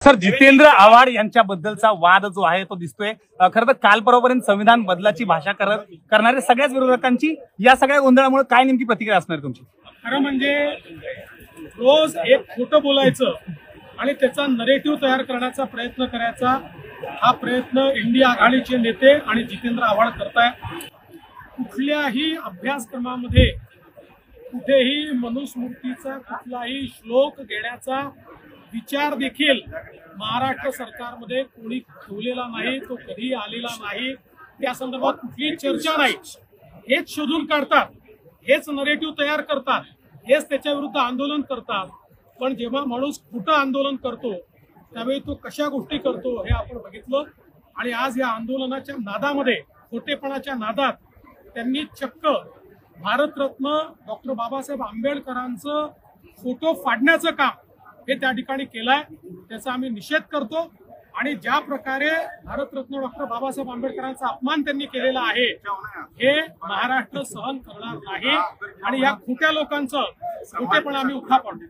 Sir, Jitendra Awhad यांच्याबद्दलचा वाद जो आहे तो दिसतोय। खरं तर काल परवापर्यंत संविधान बदलाची भाषा करणारे सगळ्याच विरोधकांची या सगळ्या गोंधळामुळे काय नेमकी प्रतिक्रिया असणार तुमची? खरं म्हणजे रोज एक खोटं बोलायचं आणि त्याचा नरेटिव्ह तयार करण्याचा प्रयत्न करायचा, हा प्रयत्न इंडिया आघाडीचे नेते आणि जितेंद्र आव्हाड करतायत। कुठल्याही अभ्यासक्रमामध्ये कुठेही मनुस्मृतीचा कुठलाही श्लोक घेण्याचा विचार देखील महाराष्ट्र सरकारमध्ये कोणी ठेवलेला नाही, तो कधी आलेला नाही, त्या संदर्भात कुठलीही चर्चा नाही। हेच शोधून काढतात, हेच नरेटिव्ह तयार करतात, हेच त्याच्या विरुद्ध आंदोलन करतात। पण जेव्हा माणूस खोटं आंदोलन करतो त्यावेळी तो कशा गोष्टी करतो हे आपण बघितलं। आणि आज या आंदोलनाच्या नादामध्ये, खोटेपणाच्या नादात त्यांनी चक्क भारतरत्न डॉक्टर बाबासाहेब आंबेडकरांचं फोटो फाडण्याचं काम हे त्या ठिकाणी केलंय, त्याचा आम्ही निषेध करतो। आणि ज्या प्रकारे भारतरत्न डॉक्टर बाबासाहेब आंबेडकरांचा अपमान त्यांनी केलेला आहे हे महाराष्ट्र सहन करणार नाही आणि या खोट्या लोकांचं खोटेपणा आम्ही उठाव आणू।